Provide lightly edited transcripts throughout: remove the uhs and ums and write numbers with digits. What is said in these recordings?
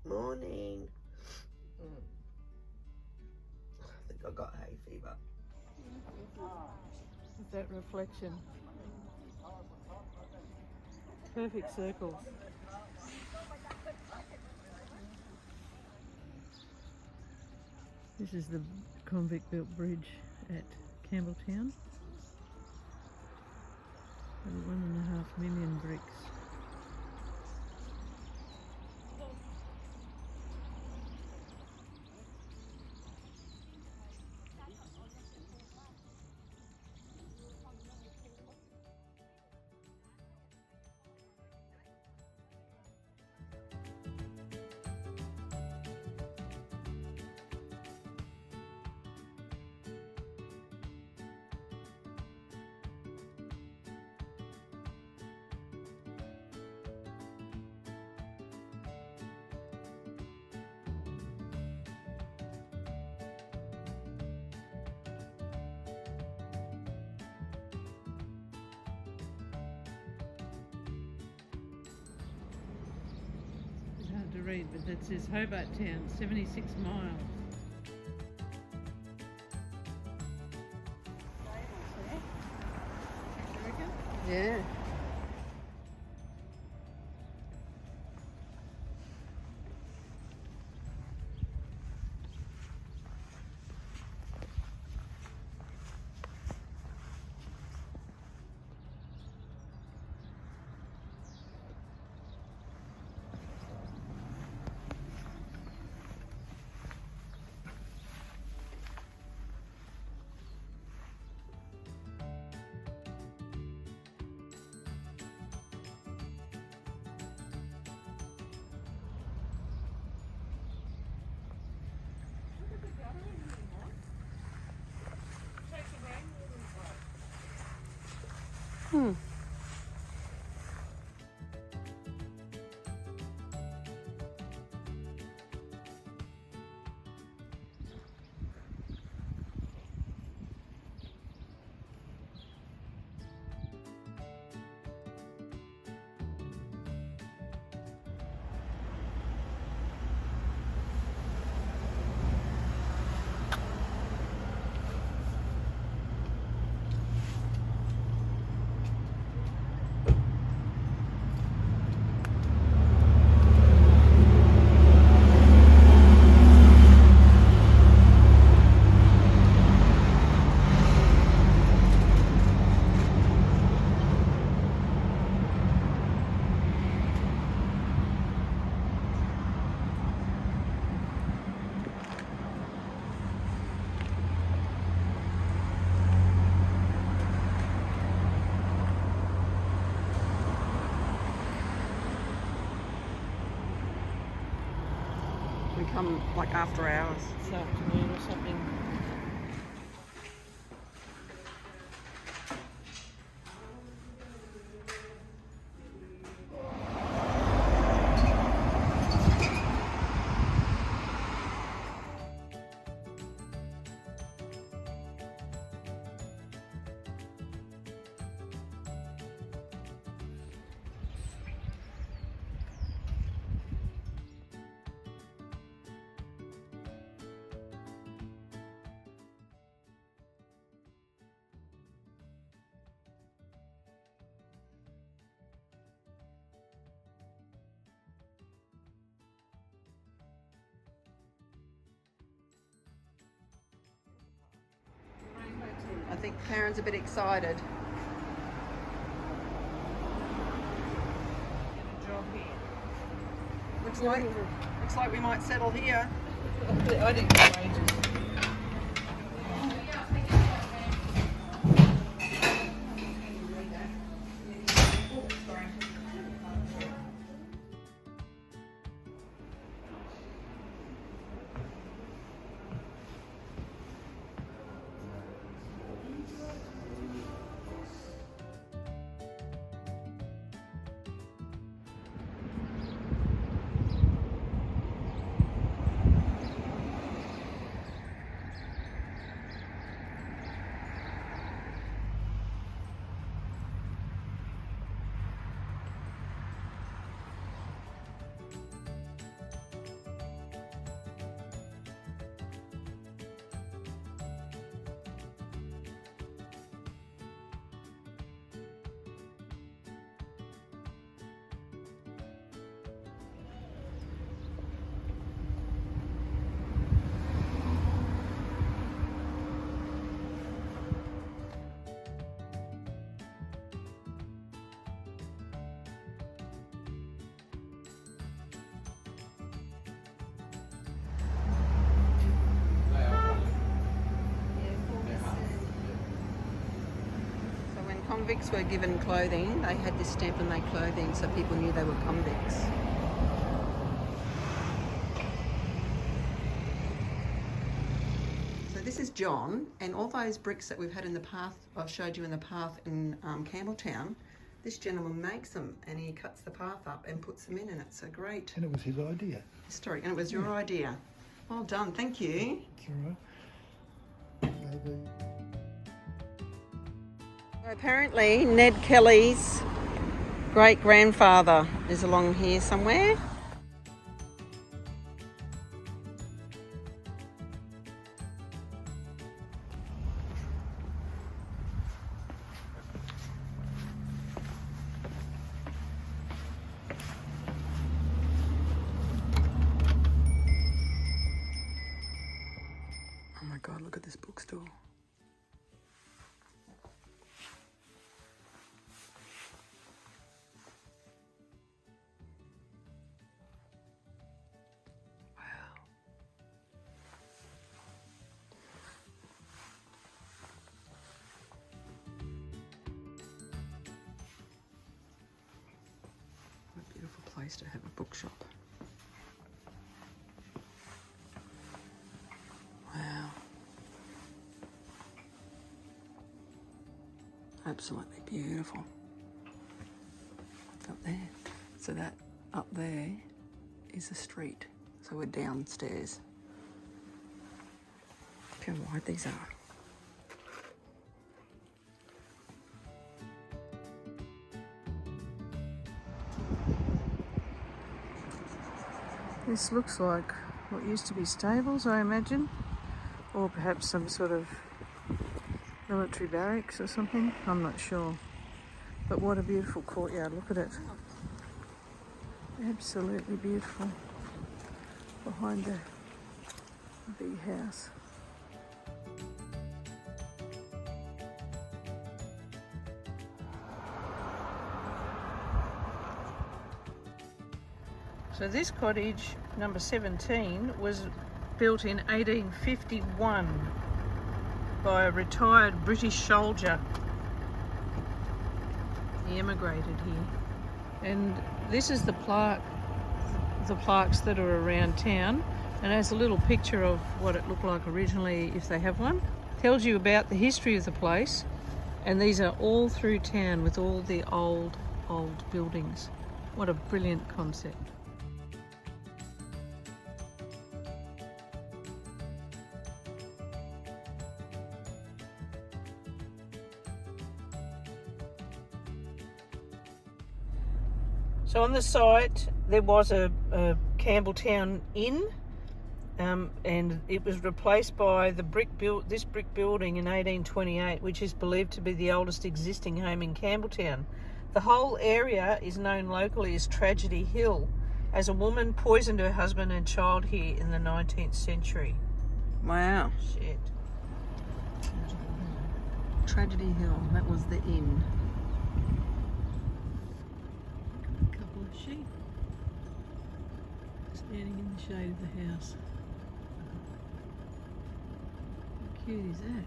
Morning. I think I got hay fever. That reflection. Perfect circles. This is the Convict built bridge at Campbell Town. 1.5 million bricks. To read, but that says Hobart Town, 76 miles. Yeah. We come like after hours. This afternoon or something. I think Karen's a bit excited. Get a job here. Looks like we might settle here. I didn't go ages. convicts were given clothing, they had this stamp on their clothing so people knew they were convicts. So this is John, and all those bricks that we've had in the path, I've showed you in the path in Campbell Town, this gentleman makes them and he cuts the path up and puts them in, and it's a great... And it was his idea. Historic, and it was your idea. Well done, thank you. It's all right. Apparently Ned Kelly's great-grandfather is along here somewhere. Oh my God, look at this bookstore. Place to have a bookshop. Wow. Absolutely beautiful. Up there. So that up there is the street. So we're downstairs. Look how wide these are. This looks like what used to be stables, I imagine, or perhaps some sort of military barracks or something. I'm not sure. But what a beautiful courtyard, look at it. Absolutely beautiful. Behind the big house. So this cottage, number 17, was built in 1851 by a retired British soldier. He emigrated here. And this is the plaques that are around town, and has a little picture of what it looked like originally, if they have one. Tells you about the history of the place, and these are all through town with all the old buildings. What a brilliant concept. So on the site there was a Campbell Town Inn, and it was replaced by this brick building in 1828, which is believed to be the oldest existing home in Campbelltown. The whole area is known locally as Tragedy Hill, as a woman poisoned her husband and child here in the 19th century. Wow. Shit. Tragedy Hill, that was the inn. Sheep standing in the shade of the house. How cute is that?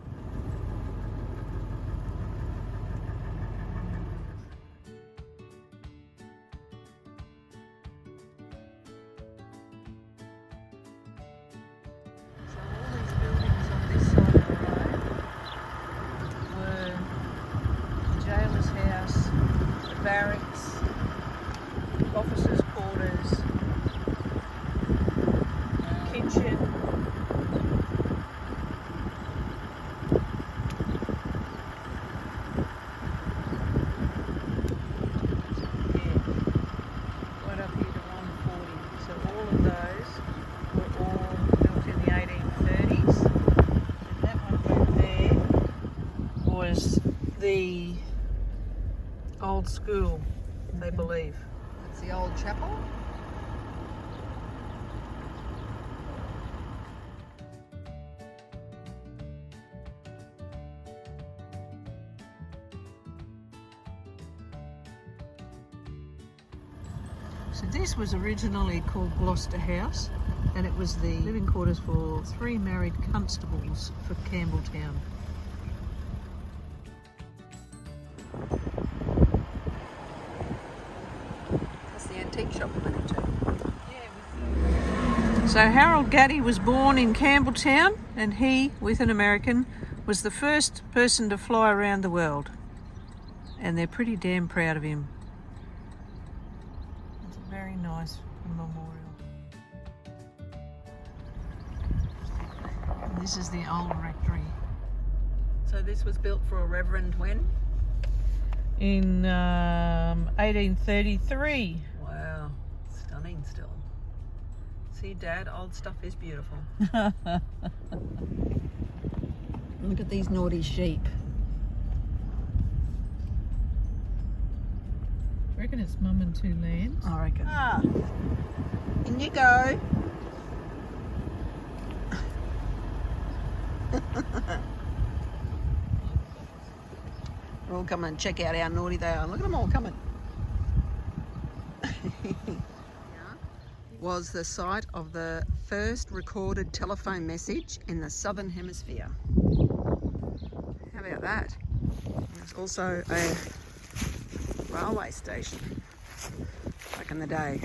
So all these buildings on this side of the road were the jailer's house, the barracks, officers' quarters, kitchen. Yeah, right up here to 140. So all of those were all built in the 1830s. And that one over there was the old school, they believe. That's the old chapel. So this was originally called Gloucester House, and it was the living quarters for 3 married constables for Campbelltown. So Harold Gaddy was born in Campbell Town, and he, with an American, was the first person to fly around the world. And they're pretty damn proud of him. It's a very nice memorial. And this is the old rectory. So this was built for a reverend when? In 1833. Wow, stunning still. See, Dad, old stuff is beautiful. Look at these naughty sheep. I reckon it's Mum and Two Lambs. I reckon. In you go. We're all coming and check out how naughty they are. Look at them all coming. Was the site of the first recorded telephone message in the Southern Hemisphere. How about that? There's also a railway station back in the day.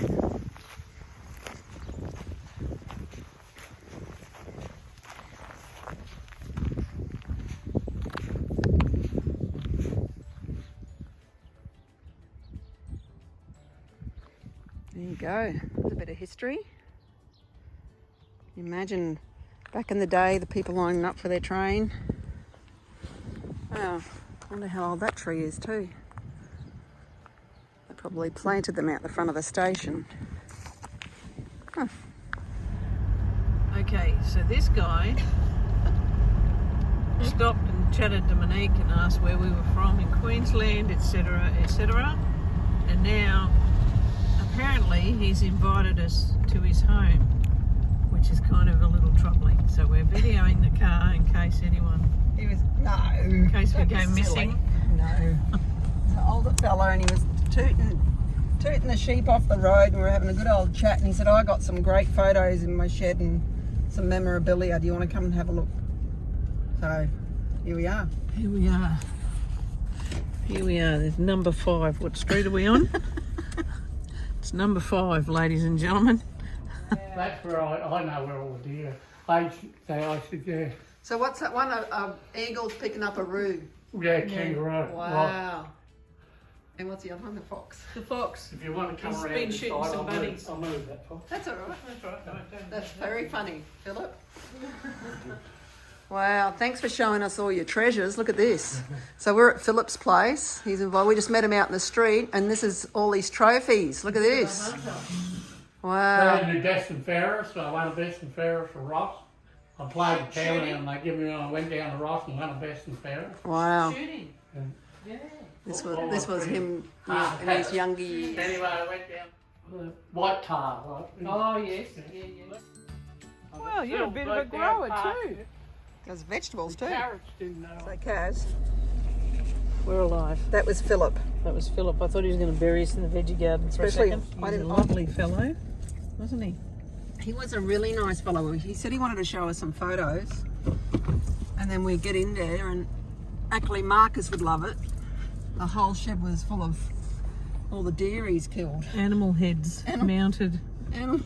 There you go. There's a bit of history. Imagine back in the day the people lining up for their train. Wow, I wonder how old that tree is too. They probably planted them out the front of the station. Huh. Okay, so this guy stopped and chatted to Monique and asked where we were from in Queensland, etc., etc. And now, apparently, he's invited us to his home, which is kind of a little troubling. So we're videoing the car in case anyone... In case we go missing. No. He's an older fella and he was tooting the sheep off the road, and we were having a good old chat, and he said, I got some great photos in my shed and some memorabilia. Do you want to come and have a look? So here we are. Here we are. Here we are. There's number 5. What street are we on? It's number 5, ladies and gentlemen. That's where I know where all the deer. I suggest. So what's that one? A eagle's picking up a roo. Yeah, kangaroo. Wow. And what's the other one? The fox. The fox. If you want to come He's around been this shooting side, some bunnies. I'll move that fox. That's all right. That's right. Don't That's very funny, Phillip. Wow, thanks for showing us all your treasures. Look at this. So we're at Phillip's place. He's involved. We just met him out in the street, and this is all his trophies. Look at this. Wow. They do best and fairest. I won a best and fairest for Ross. I played the town and they give me. I went down to Ross and won a best and fairest. Wow. Shooting. And Yeah. This was him in his younger years. anyway, I went down the white tar. Right? Oh, yes. Yeah. Well, you're a bit of a grower too. Does vegetables too. Carrots do know. So Kaz, We're alive. that was Phillip. That was Phillip. I thought he was going to bury us in the veggie garden for Especially- a second. I He's a didn't- lovely fellow, wasn't he? He was a really nice fellow. He said he wanted to show us some photos, and then we get in there, and actually Marcus would love it. The whole shed was full of all the deer he's killed. Animal heads mounted. Animal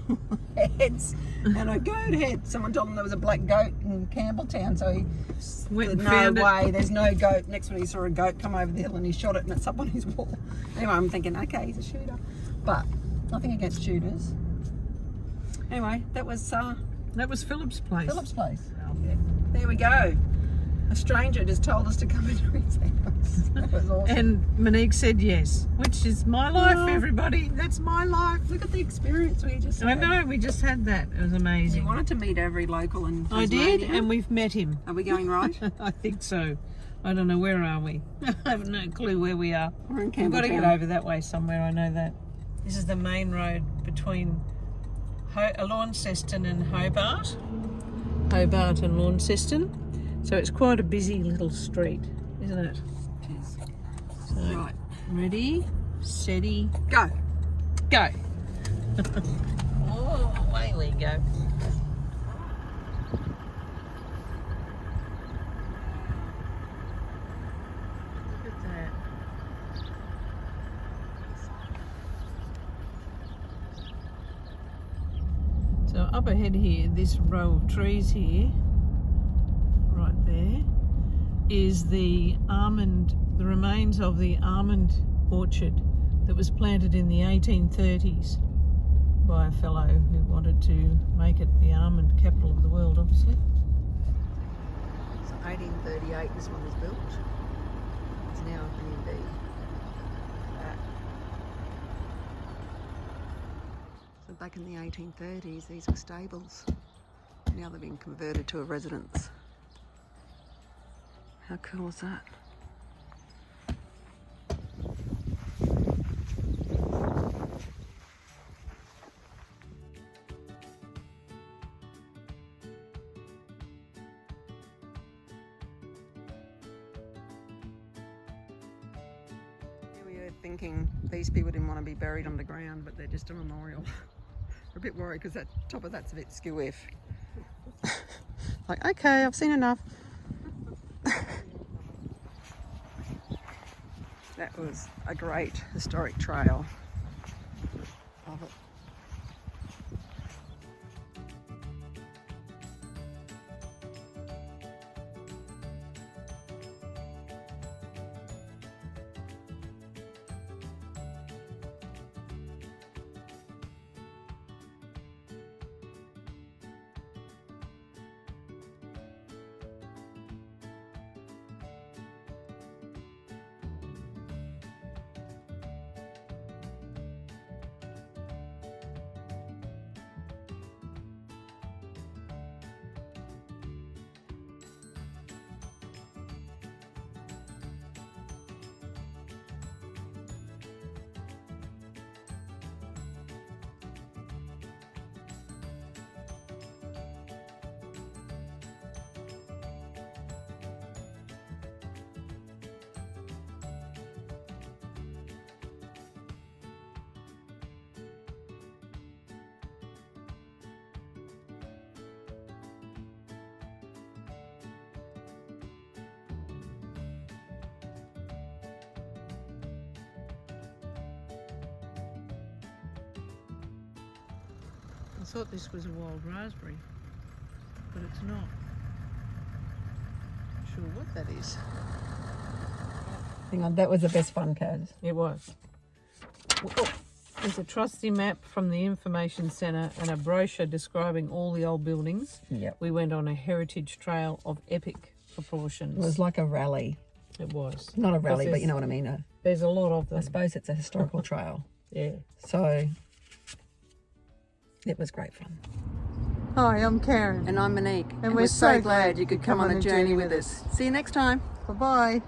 heads and a goat head. Someone told him there was a black goat in Campbell Town, so he Went said, and no found way, there's no goat. Next one he saw a goat come over the hill and he shot it and it's up on his wall. Anyway, I'm thinking, okay, he's a shooter. But nothing against shooters. Anyway, that was That was Phillip's place. Phillip's place. There we go. A stranger just told us to come into his house. That was awesome. And Monique said yes, which is my life, everybody. That's my life. Look at the experience we just I had. know, we just had that. It was We amazing. wanted to meet every local in I Tasmania. did, and we've met him. Are we going right? I think so. I don't know, where are we? I have no clue where we are. We're in We've Campbell got to get Town. over that way somewhere, I know that. This is the main road between Launceston and Hobart. Hobart and Launceston. So it's quite a busy little street, isn't it? Cheers. So, Right. ready, steady, Go. go. Oh, away we go. Look at that. So up ahead here, this row of trees here, right there, is the remains of the almond orchard that was planted in the 1830s by a fellow who wanted to make it the almond capital of the world, obviously. So 1838 this one was built. It's now a B&B. So back in the 1830s these were stables. Now they've been converted to a residence. How cool is that? Thinking these people didn't want to be buried underground, but they're just a memorial. We're a bit worried because that top of that's a bit skew-if. Like, okay, I've seen enough. That was a great historic trail. Love it. I thought this was a wild raspberry, but it's not. Not sure what that is. Hang on, that was the best fun, Kaz. It was. Oh, there's a trusty map from the information centre and a brochure describing all the old buildings. Yep. We went on a heritage trail of epic proportions. It was like a rally. It was. Not a rally, but you know what I mean. There's a lot of them. I suppose it's a historical trail. Yeah. So it was great fun. Hi, I'm Karen. And I'm Monique. And we're so glad you could come on a journey with us. See you next time. Bye-bye.